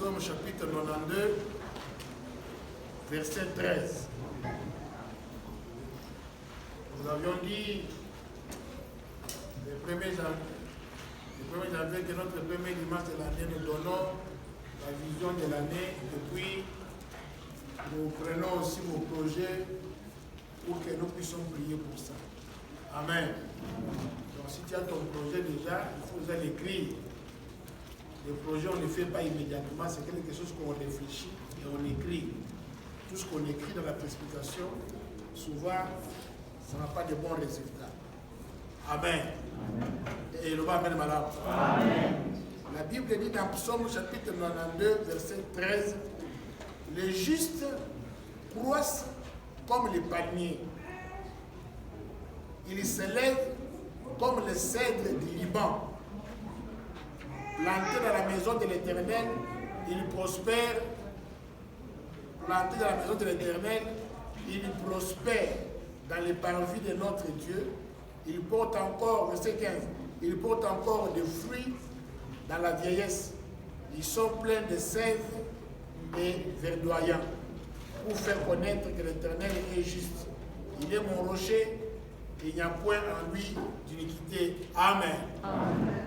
Psaume chapitre 92, verset 13. Nous avions dit le 1er janvier que notre premier dimanche de l'année, nous donnons la vision de l'année et puis nous prenons aussi vos projets pour que nous puissions prier pour ça. Amen. Donc si tu as ton projet déjà, il faut déjà l'écrire. Le projet, on ne le fait pas immédiatement, c'est quelque chose qu'on réfléchit et on écrit. Tout ce qu'on écrit dans la précipitation, souvent, ça n'a pas de bons résultats. Amen. Amen. Et le va amen, madame. Amen. La Bible dit dans Psaume chapitre 92, verset 13, les justes croissent comme les palmiers. Ils s'élèvent comme les cèdres du Liban. Plantés dans la maison de l'Éternel, ils prospèrent. Plantés dans la maison de l'Éternel, ils prospèrent dans les parvis de notre Dieu. Ils portent encore, verset 15, ils portent encore des fruits dans la vieillesse. Ils sont pleins de sève et verdoyants pour faire connaître que l'Éternel est juste. Il est mon rocher et il n'y a point en lui d'iniquité. Amen. Amen.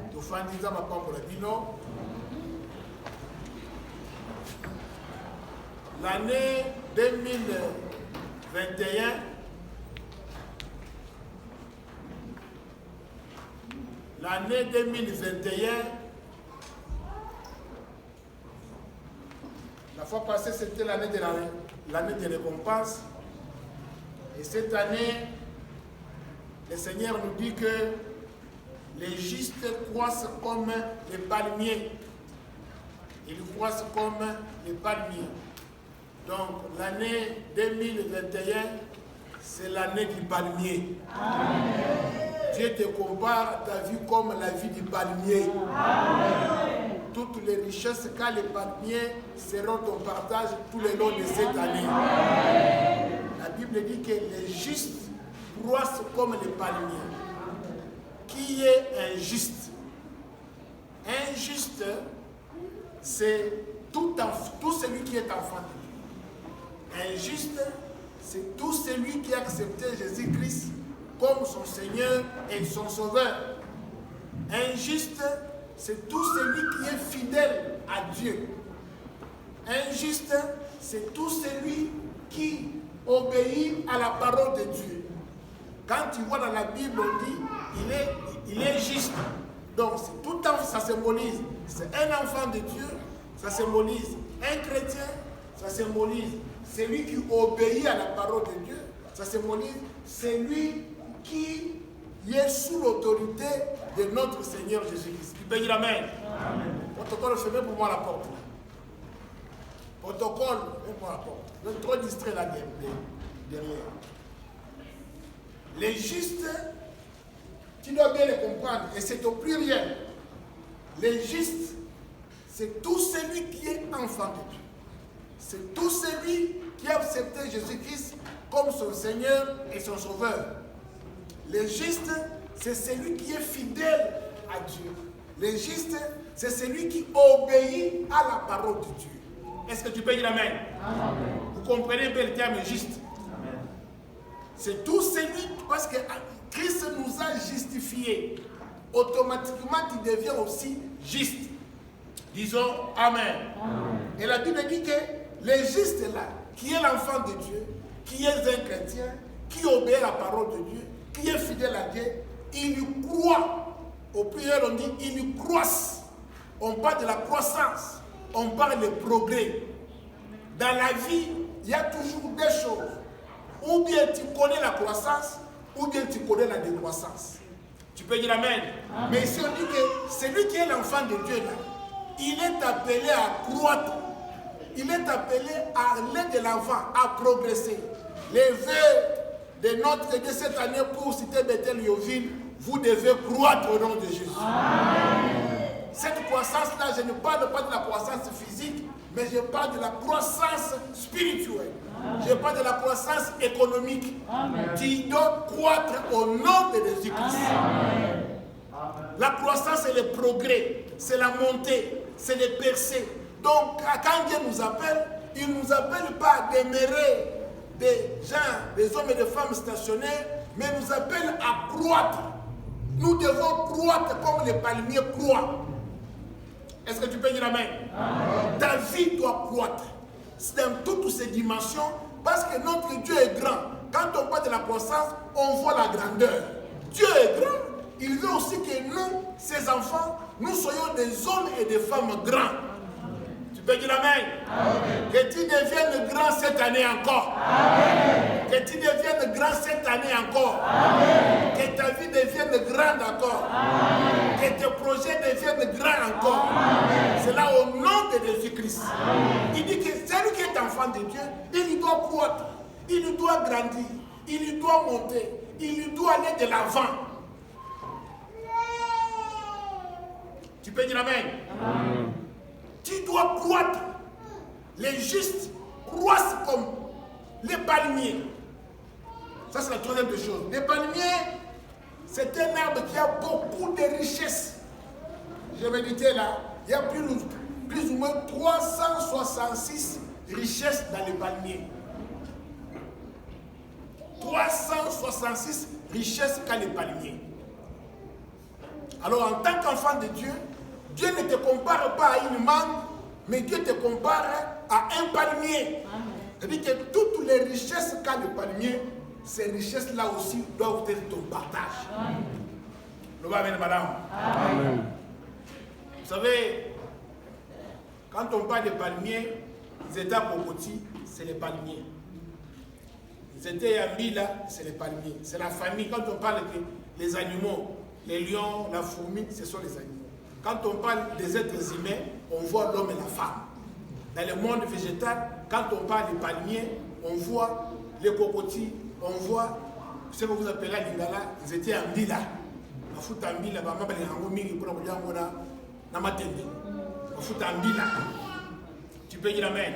L'année 2021, la fois passée c'était l'année de récompense. Et cette année, le Seigneur nous dit que les justes croissent comme les palmiers. Ils croissent comme les palmiers. Donc l'année 2021, c'est l'année du palmier. Amen. Dieu te compare ta vie comme la vie du palmier. Amen. Toutes les richesses qu'a les palmiers seront ton partage tout le long de cette année. Amen. La Bible dit que les justes croissent comme les palmiers. Qui est injuste? Injuste, c'est tout celui qui est enfant de Dieu. Injuste, c'est tout celui qui a accepté Jésus-Christ comme son Seigneur et son Sauveur. Injuste, c'est tout celui qui est fidèle à Dieu. Injuste, c'est tout celui qui obéit à la parole de Dieu. Quand tu vois dans la Bible, on dit il est juste. Donc, tout ça symbolise. C'est un enfant de Dieu, ça symbolise un chrétien, ça symbolise celui qui obéit à la parole de Dieu, ça symbolise celui qui est sous l'autorité de notre Seigneur Jésus-Christ. Tu peux dire Amen. Protocole, fermez pour moi la porte. Protocole, fermez-moi la porte. Je suis trop distrait là derrière. Les justes, tu dois bien les comprendre, et c'est au pluriel. Les justes, c'est tout celui qui est enfant de Dieu. C'est tout celui qui a accepté Jésus-Christ comme son Seigneur et son Sauveur. Les justes, c'est celui qui est fidèle à Dieu. Les justes, c'est celui qui obéit à la parole de Dieu. Est-ce que tu peux dire Amen? Amen. Vous comprenez bien le terme juste? Amen. C'est tout celui, parce que Christ nous a justifiés. Automatiquement, tu deviens aussi juste. Disons Amen. Amen. Et la Bible dit que les justes là, qui est l'enfant de Dieu, qui est un chrétien, qui obéit à la parole de Dieu, qui est fidèle à Dieu, il y croit. Au pluriel, on dit il y croissent. On parle de la croissance, on parle de progrès. Dans la vie, il y a toujours des choses. Ou bien tu connais la croissance, ou bien tu connais la décroissance. Tu peux dire Amen. Amen. Mais si on dit que celui qui est l'enfant de Dieu, là, il est appelé à croître. Il est appelé à aller de l'avant, à progresser. Les vœux de notre Dieu cette année pour citer Bethel Yoville, vous devez croître au nom de Jésus. Amen. Cette croissance-là, je ne parle pas de la croissance physique, mais je parle de la croissance spirituelle. Amen. Je parle de la croissance économique. Amen. Tu dois croître au nom de Jésus-Christ. La croissance, c'est le progrès, c'est la montée, c'est les percées. Donc, quand Dieu nous appelle, il ne nous appelle pas à demeurer des gens, des hommes et des femmes stationnaires, mais il nous appelle à croître. Nous devons croître comme les palmiers croient. Est-ce que tu peux dire amen? Amen. Ta vie doit croître. C'est dans toutes ces dimensions, parce que notre Dieu est grand. Quand on parle de la croissance, on voit la grandeur. Dieu est grand. Il veut aussi que nous, ses enfants, nous soyons des hommes et des femmes grands. Tu peux dire amen? Amen. Que tu deviennes grand cette année encore. Amen. Que tu deviennes grand cette année encore. Amen. Que ta vie devienne grande encore. Amen. Que tes projets deviennent grands encore. C'est là au nom de Jésus-Christ. Il dit que celui qui est enfant de Dieu, il doit croître, il doit grandir, il doit monter, il doit aller de l'avant. Tu peux dire amen? Amen. Tu dois croître. Les justes croissent comme les palmiers. Ça, c'est la troisième des choses. Les palmiers, c'est un arbre qui a beaucoup de richesses. J'ai médité là. Il y a plus ou moins 366 richesses dans les palmiers. 366 richesses qu'a les palmiers. Alors, en tant qu'enfant de Dieu, Dieu ne te compare pas à une mangue, mais Dieu te compare à un palmier. C'est-à-dire que toutes les richesses qu'a le palmier, ces richesses-là aussi doivent être ton partage. Le va venir, madame. Amen. Vous savez, quand on parle de palmiers, ils étaient à Bogoti, c'est les palmiers. Ils étaient à Mila, c'est les palmiers. C'est la famille. Quand on parle des animaux, les lions, la fourmi, ce sont les animaux. Quand on parle des êtres humains, on voit l'homme et la femme. Dans le monde végétal, quand on parle des palmiers, on voit les cocotiers, on voit ce que vous appelez l'Ingala, ils étaient en Bila. Tu peux dire amen.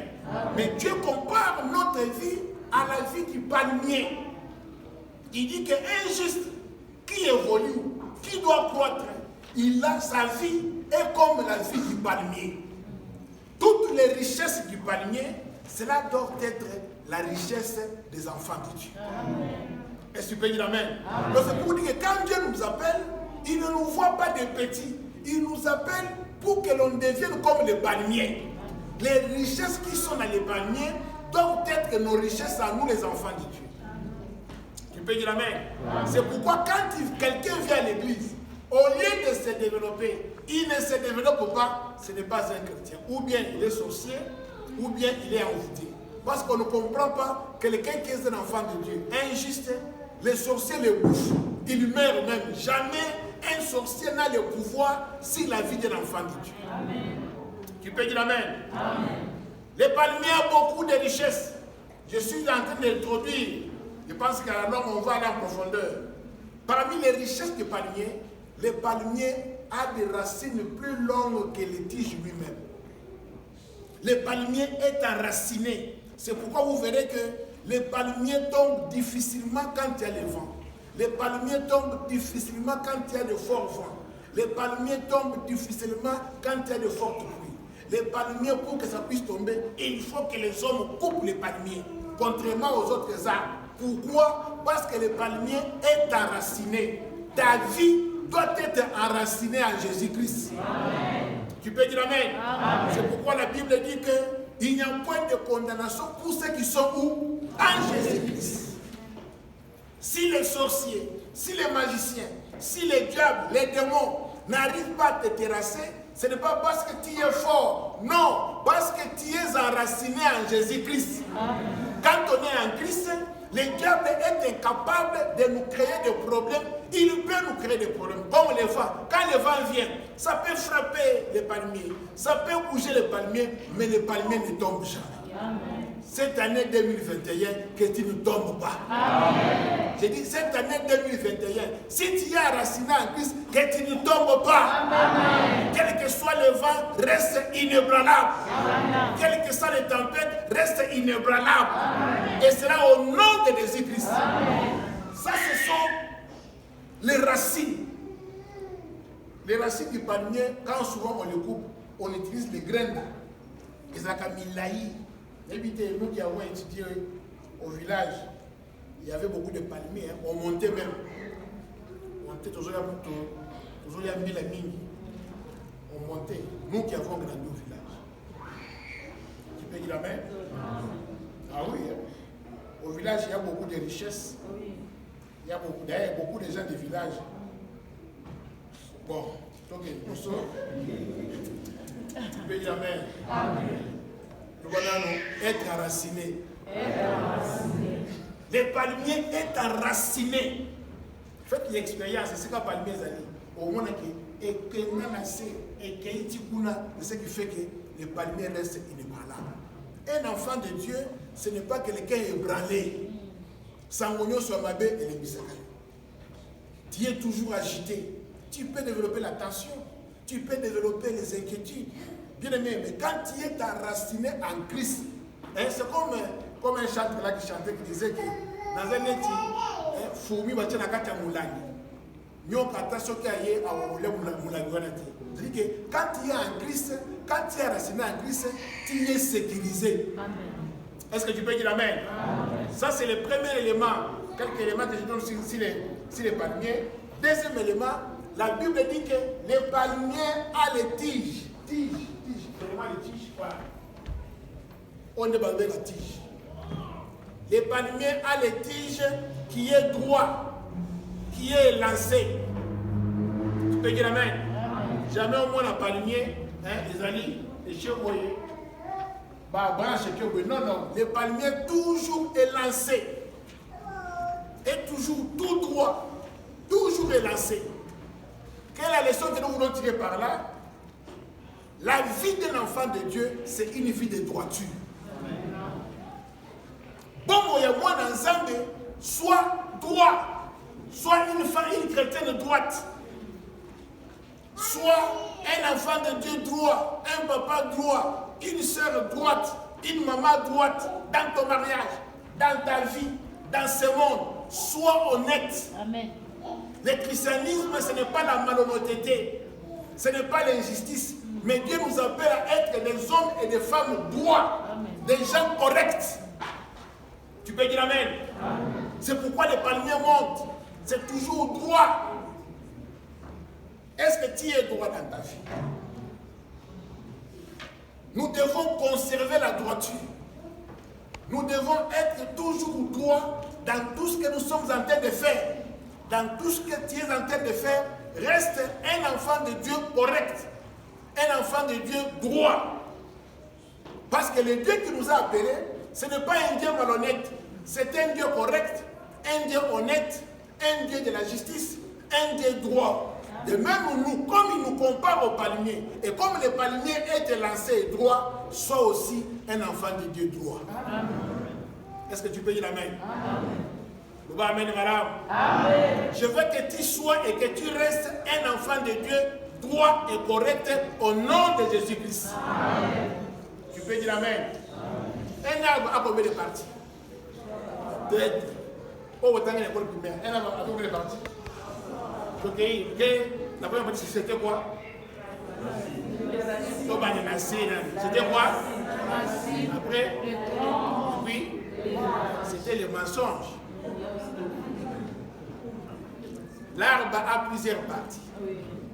Mais Dieu compare notre vie à la vie du palmier. Il dit qu'un juste qui évolue, qui doit croître, sa vie est comme la vie du palmier. Toutes les richesses du palmier, cela doit être la richesse des enfants de Dieu. Est-ce que tu peux dire amen? Donc c'est pour dire que quand Dieu nous appelle, il ne nous voit pas des petits. Il nous appelle pour que l'on devienne comme les palmiers. Les richesses qui sont dans les palmiers doivent être nos richesses à nous, les enfants de Dieu. Tu peux dire amen? C'est pourquoi quand quelqu'un vient à l'église, au lieu de se développer, il ne se développe pas, ce n'est pas un chrétien. Ou bien il est sorcier, ou bien il est envoûté. Parce qu'on ne comprend pas que quelqu'un qui est un enfant de Dieu, injuste, les sorciers le bouffent. Il meurt même. Jamais un sorcier n'a le pouvoir sur la vie d'un enfant de Dieu. Amen. Tu peux dire amen? Amen. Les palmiers ont beaucoup de richesses. Je suis en train d'introduire. Je pense qu'à la longue, on va aller en profondeur. Parmi les richesses du palmier, le palmier a des racines plus longues que les tiges lui-même. Le palmier est enraciné. C'est pourquoi vous verrez que les palmiers tombent difficilement quand il y a le vent. Les palmiers tombent difficilement quand il y a de forts vents. Les palmiers tombent difficilement quand il y a de fortes pluies. Les palmiers, pour que ça puisse tomber, il faut que les hommes coupent les palmiers, contrairement aux autres arbres. Pourquoi? Parce que le palmier est enraciné. Ta vie doit être enracinée en Jésus-Christ. Tu peux dire amen? Amen. C'est pourquoi la Bible dit qu'il n'y a point de condamnation pour ceux qui sont où? En Jésus-Christ. Si les sorciers, si les magiciens, si les diables, les démons n'arrivent pas à te terrasser, ce n'est pas parce que tu es fort. Non, parce que tu es enraciné en Jésus-Christ. Quand on est en Christ, le diable est incapable de nous créer des problèmes. Il peut nous créer des problèmes, comme le vent. Quand le vent vient, ça peut frapper les palmiers, ça peut bouger les palmiers, mais les palmiers ne tombent jamais. Amen. Cette année 2021, que tu ne tombes pas. Amen. J'ai dit cette année 2021, si tu es enraciné en Christ, que tu ne tombes pas. Amen. Quel que soit le vent, reste inébranlable. Amen. Quelle que soit les tempêtes, reste inébranlable. Amen. Et cela au nom de Jésus-Christ. Ça, ce sont les racines. Les racines du palmier, quand souvent on les coupe, on utilise les graines Ezaka Milaï. Nous qui avons étudié au village, il y avait beaucoup de palmiers. Hein. On montait même. On montait toujours à Milamini. On montait. Nous qui avons grandi au village. Tu peux dire la main? Ah oui. Hein. Au village, il y a beaucoup de richesses. Il y a beaucoup de gens du village. Bon, donc nous sommes. Tu peux dire amen. Nous allons être enracinés. Les palmiers est enraciné. Faites l'expérience, c'est ce que les palmiers ont. Au moins, et ce qui fait que les palmiers restent inébranlables. Un enfant de Dieu, ce n'est pas quelqu'un ébranlé. Sangonyo Swamabe et les Bisakayo. Tu es toujours agité. Tu peux développer la tension. Tu peux développer les inquiétudes. Bien aimé, mais quand tu es enraciné en Christ, hein, c'est comme un chanteur là qui chantait, qui disait que dans un éti, fourmi va tirer la carte à Moulani. C'est-à-dire que quand tu es en Christ, quand tu es enraciné en Christ, tu es sécurisé. Est-ce que tu peux dire amen? Ça, c'est le premier élément. Quelques éléments que je donne sur les palmiers. Deuxième élément, la Bible dit que les palmiers ont les tiges. Vraiment les tiges, voilà. On est basé la tige. Les palmiers ont les tiges qui est droit, qui est lancé. Tu peux dire amen? Jamais au moins un palmier, hein, les alliés, les chevaux. Non, le palmier toujours est lancé. Et toujours tout droit. Toujours est lancé. Quelle est la leçon que nous voulons tirer par là? La vie d'un enfant de Dieu, c'est une vie de droiture. Bon, il y a moi dans Zambé, soit droit, soit une chrétienne droite, soit un enfant de Dieu droit, un papa droit, une soeur droite, une maman droite, dans ton mariage, dans ta vie, dans ce monde. Sois honnête. Amen. Le christianisme, ce n'est pas la malhonnêteté, ce n'est pas l'injustice, mais Dieu nous appelle à être des hommes et des femmes droits, des gens corrects. Tu peux dire amen. C'est pourquoi les palmiers montent. C'est toujours droit. Est-ce que tu es droit dans ta vie? Nous devons conserver la droiture. Nous devons être toujours droits dans tout ce que nous sommes en train de faire. Dans tout ce que tu es en train de faire, reste un enfant de Dieu correct. Un enfant de Dieu droit. Parce que le Dieu qui nous a appelés, ce n'est pas un Dieu malhonnête. C'est un Dieu correct, un Dieu honnête, un Dieu de la justice, un Dieu droit. De même, nous, comme il nous compare au palmier, et comme le palmier est lancé droit, sois aussi un enfant de Dieu droit. Amen. Est-ce que tu peux dire amen? Amen. Amen. Je veux que tu sois et que tu restes un enfant de Dieu droit et correct au nom de Jésus-Christ. Tu peux dire amen. Un arbre a combien de parties? Oh, vous avez l'école primaire. Un arbre a combien de parties? Ok, la première partie c'était quoi? C'était quoi? Après, oui, c'était le mensonge. L'arbre a plusieurs parties.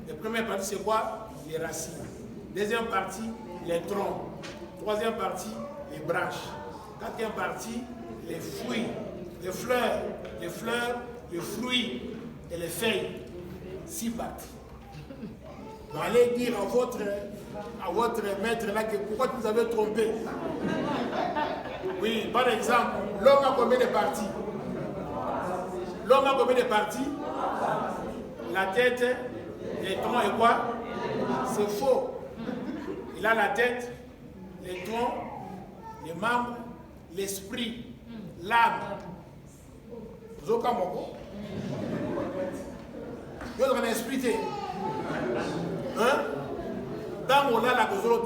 La première partie c'est quoi? Les racines. Deuxième partie, les troncs. Troisième partie, les branches. Quatrième partie, les fruits, les fleurs, les fruits et les feuilles. 6 parties. Vous allez dire à votre maître là que pourquoi vous avez trompé. Oui, par exemple, l'homme a combien de parties? L'homme a combien de parties? La tête, les troncs et quoi? C'est faux. Il a la tête, les troncs, les membres, l'esprit, l'âme. Vous avez mon vous avez un esprit. Hein? Dans mon la Congo,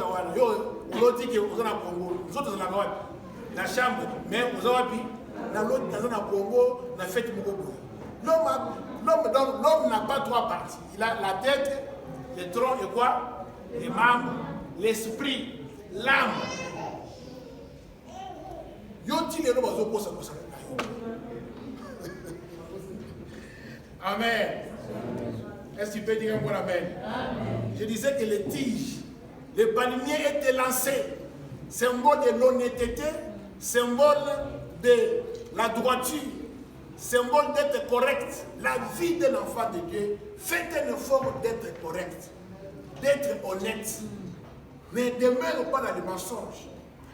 vous dit que vous avez un Congo. Nous autres, la chambre, mais vous avez dans l'autre, dans un Congo, on a fait du Congo. L'homme n'a pas 3 parties. Il a la tête, les troncs et quoi? Les membres, l'esprit, l'âme. Amen. Est-ce que tu peux dire un bon amen? Amen. Je disais que les tiges, les palmiers étaient lancés, symbole de l'honnêteté, symbole de la droiture, symbole d'être correct. La vie de l'enfant de Dieu fait un effort d'être correct, d'être honnête. Ne demeure pas dans les mensonges,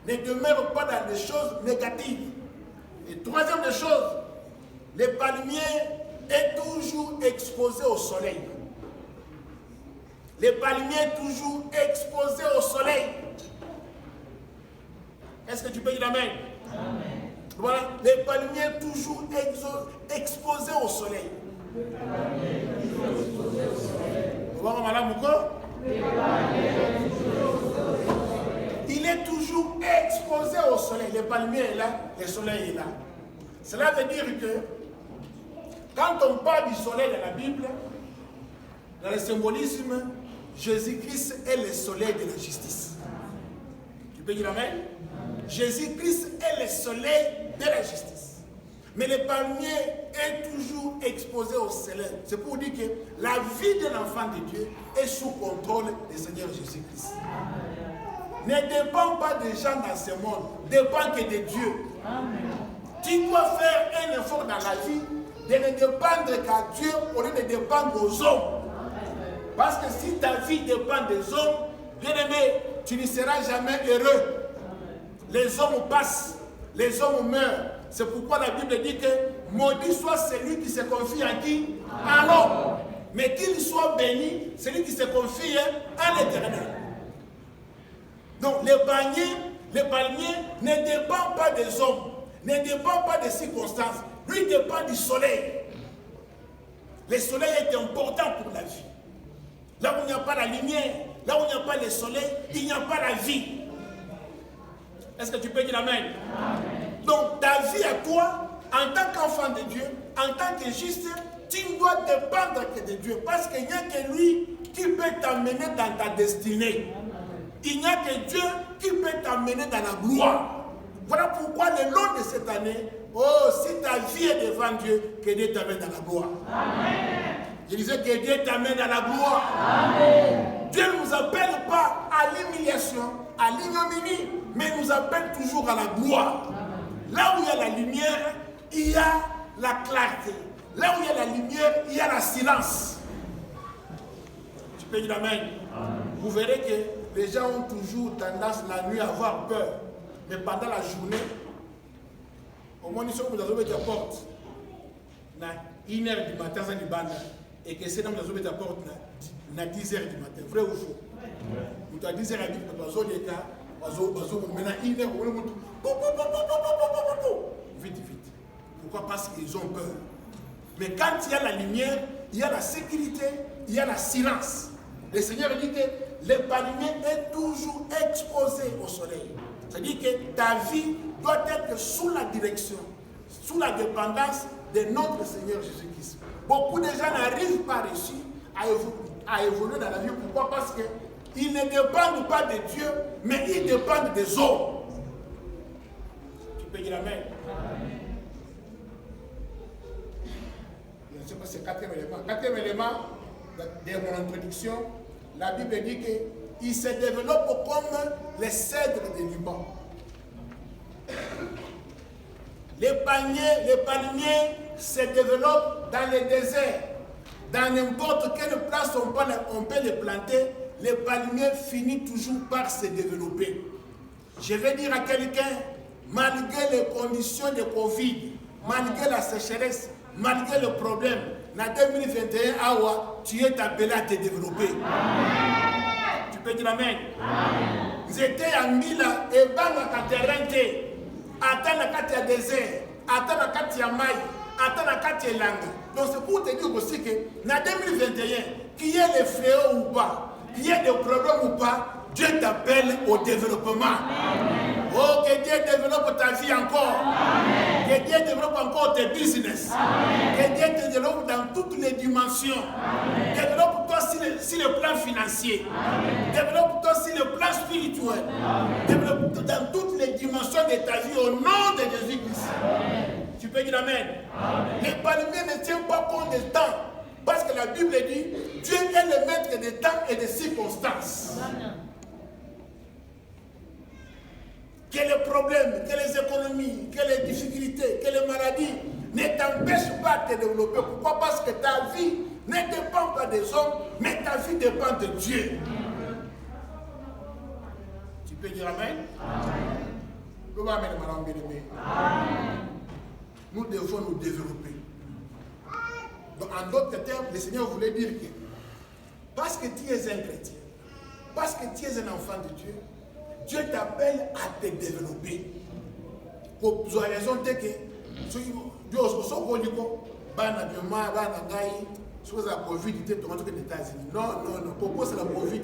ne demeure pas dans les choses négatives. Et troisième des choses, les palmiers est toujours exposé au soleil. Les palmiers toujours exposés au soleil. Est-ce que tu peux dire amen? Amen. Voilà, les palmiers toujours exposés au soleil. Les palmiers toujours exposés au soleil. Voilà, madame Mouko? Les palmiers toujours exposés au soleil. Il est toujours exposé au soleil. Le palmier est là, le soleil est là. Cela veut dire que quand on parle du soleil dans la Bible, dans le symbolisme, Jésus-Christ est le soleil de la justice. Tu peux dire amen? Jésus-Christ est le soleil de la justice. Mais le palmier est toujours exposé au soleil. C'est pour dire que la vie de l'enfant de Dieu est sous contrôle du Seigneur Jésus-Christ. Ne dépend pas des gens dans ce monde, dépend que de Dieu. Tu dois faire un effort dans la vie de ne dépendre qu'à Dieu au lieu de dépendre aux hommes. Parce que si ta vie dépend des hommes, bien aimé, tu ne seras jamais heureux. Les hommes passent, les hommes meurent. C'est pourquoi la Bible dit que maudit soit celui qui se confie à qui? À l'homme. Mais qu'il soit béni, celui qui se confie à l'Éternel. Donc les palmiers ne dépendent pas des hommes, ne dépendent pas des circonstances. Lui dépend du soleil. Le soleil est important pour la vie. Là où il n'y a pas la lumière, là où il n'y a pas le soleil, il n'y a pas la vie. Est-ce que tu peux dire amen? Amen. Donc ta vie à toi, en tant qu'enfant de Dieu, en tant que juste, tu ne dois dépendre que de Dieu. Parce qu'il n'y a que lui qui peut t'amener dans ta destinée. Il n'y a que Dieu qui peut t'amener dans la gloire. Voilà pourquoi le long de cette année, si ta vie est devant Dieu, que Dieu t'amène dans la gloire. Amen. Je disais que Dieu t'amène dans la gloire. Amen. Dieu ne nous appelle pas à l'humiliation, à l'ignominie, mais nous appelle toujours à la gloire. Amen. Là où il y a la lumière, il y a la clarté. Là où il y a la lumière, il y a la silence. Tu peux dire amen. Amen. Vous verrez que les gens ont toujours tendance la nuit à avoir peur. Mais pendant la journée, au moins, ils vous avez ta porte. À 1h du matin, ça n'est pas. Et que c'est dans la zone de ta porte à 10h du matin. Vrai ou faux? Nous à 10h à 10h, maintenant 1h, vite, vite. Pourquoi? Parce qu'ils ont peur. Mais quand il y a la lumière, il y a la sécurité, il y a la silence. Le Seigneur dit que le palmier est toujours exposé au soleil. C'est-à-dire que ta vie doit être sous la direction, sous la dépendance de notre Seigneur Jésus-Christ. Beaucoup de gens n'arrivent pas réussir à évoluer dans la vie. Pourquoi? Parce qu'ils ne dépendent pas de Dieu, mais ils dépendent des hommes. Tu peux dire amen. Je sais pas si c'est le quatrième élément. Quatrième élément de mon introduction, la Bible dit qu'il se développe comme les cèdres de Liban. Les palmiers se développent dans les déserts. Dans n'importe quelle place on peut les planter, les palmiers finissent toujours par se développer. Je vais dire à quelqu'un, malgré les conditions de Covid, malgré la sécheresse, malgré le problème, en 2021, tu es appelé à te développer. Amen. Tu peux dire amen. J'étais en Mila et Banga Katerente. Attends la carte désert, attends la carte maï, attends la carte langue. Donc c'est pour te dire aussi que en 2021, qu'il y ait des fléaux ou pas, qu'il y ait des problèmes ou pas, Dieu t'appelle au développement. Amen. Oh, que Dieu développe ta vie encore. Amen. Que Dieu développe encore tes business. Amen. Que Dieu te développe dans toutes les dimensions. Amen. Développe-toi sur le plan financier. Développe-toi sur le plan spirituel. Développe-toi dans toutes les dimensions de ta vie au nom de Jésus-Christ. Tu peux dire amen. Les palmiers ne tiennent pas compte du temps. Parce que la Bible dit, Dieu est le maître des temps et des circonstances. Que les problèmes, que les économies, que les difficultés, que les maladies ne t'empêchent pas de te développer. Pourquoi? Parce que ta vie ne dépend pas des hommes, mais ta vie dépend de Dieu. Tu peux dire amen? Comment amen, madame bien-aimée? Nous devons nous développer. Donc, en d'autres termes, le Seigneur voulait dire que parce que tu es un chrétien, parce que tu es un enfant de Dieu, Dieu t'appelle à te développer. Pour raison de que Dieu la Covid, non, pourquoi c'est la Covid?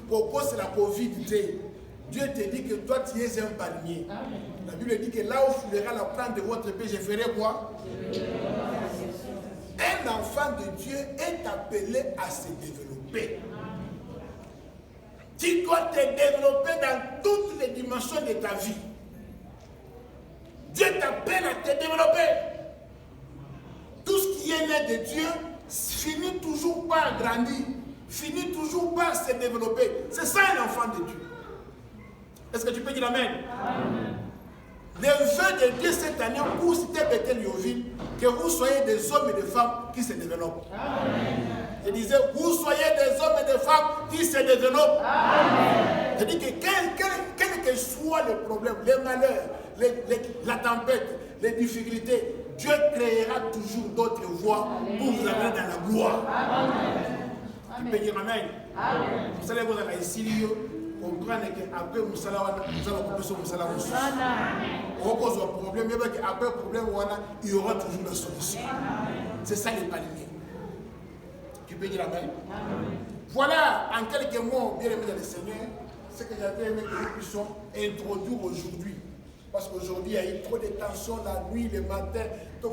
Pourquoi c'est la Covid? Dieu te dit que toi tu es un palmier. La Bible dit que là où foulera la plante de votre paix, je ferai quoi? Un enfant de Dieu est appelé à se développer. Tu dois te développer dans toutes les dimensions de ta vie. Dieu t'appelle à te développer. Tout ce qui est né de Dieu finit toujours par grandir, finit toujours par se développer. C'est ça un enfant de Dieu. Est-ce que tu peux dire amen? Amen. Le vœu de Dieu cette année pour citer Bethel-Lioville, que vous soyez des hommes et des femmes qui se développent. Amen. Je disais, vous soyez des hommes et des femmes qui se développent. Amen. Je dis que quel que soit le problème, les malheurs, la tempête, les difficultés, Dieu créera toujours d'autres voies pour vous amener dans la gloire. Amen. Tu peux dire amen. Amen. Vous allez vous aller ici, comprendre qu'après nous allons couper sur Moussala. On cause un problème, mais après le problème, il y aura toujours la solution. C'est ça les palmiers. Tu peux dire amen. Voilà, en quelques mots, bien aimé dans le Seigneur, ce que j'avais aimé que nous puissions introduire aujourd'hui. Parce qu'aujourd'hui, il y a eu trop de tensions la nuit, le matin. Il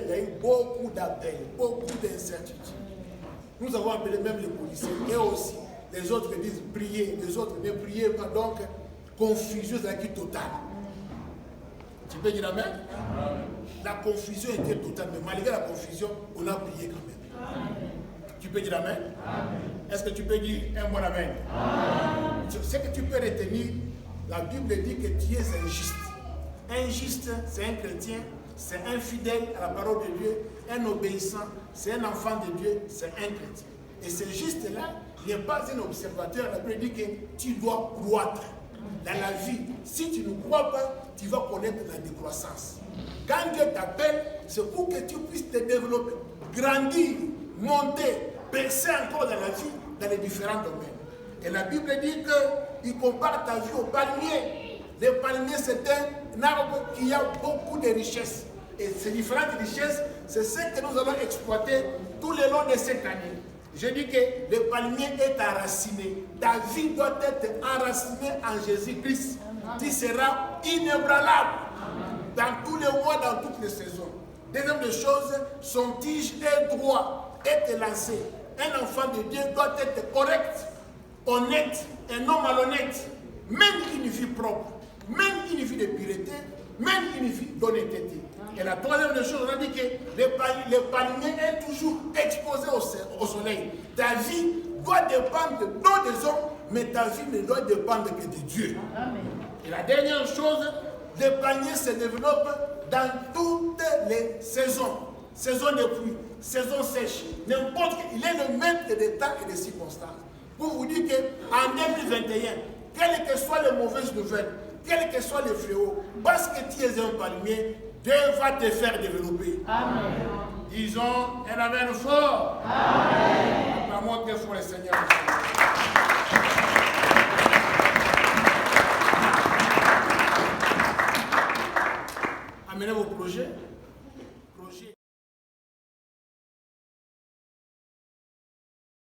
y a eu beaucoup d'appels, beaucoup d'incertitudes. Nous avons appelé même les policiers et aussi. Les autres disent prier, les autres ne priez pas. Donc, confusion est totale. Tu peux dire amen? La confusion était totale, mais malgré la confusion, on a prié quand même. Tu peux dire amen? Est-ce que tu peux dire un bon amen? Ce que tu peux retenir, la Bible dit que tu es injuste. Injuste, c'est un chrétien, c'est un fidèle à la parole de Dieu, un obéissant, c'est un enfant de Dieu, c'est un chrétien. Et ce juste-là n'est pas un observateur. La Bible dit que tu dois croître dans la vie. Si tu ne crois pas, tu vas connaître la décroissance. Quand Dieu t'appelle, c'est pour que tu puisses te développer, grandir, monter, percer encore dans la vie, dans les différents domaines. Et la Bible dit qu'il compare ta vie au palmier. Le palmier, c'est un arbre qui a beaucoup de richesses. Et ces différentes richesses, c'est ce que nous allons exploiter tout le long de cette année. Je dis que le palmier est enraciné. Ta vie doit être enracinée en Jésus-Christ. Tu seras inébranlable dans tous les mois, dans toutes les saisons. Deuxième des choses, son tige est droit, est lancé. Un enfant de Dieu doit être correct, honnête, un homme malhonnête, même une vie propre, même une vie de pureté, même une vie d'honnêteté. Et la troisième des choses, on a dit que le palmier est toujours exposé au soleil. Ta vie doit dépendre non des hommes, mais ta vie ne doit dépendre que de Dieu. Amen. Et la dernière chose, le palmier se développe dans toutes les saisons. Saison de pluie, saison sèche, n'importe quel. Il est le maître des temps et des circonstances. Pour vous dire qu'en 2021, quelles que soient les mauvaises nouvelles, quels que soient les fléaux, parce que tu es un palmier, Dieu va te faire développer. Amen. Disons un amen fort. Amen. Acclamons très fort le Seigneur. Amenez vos projets.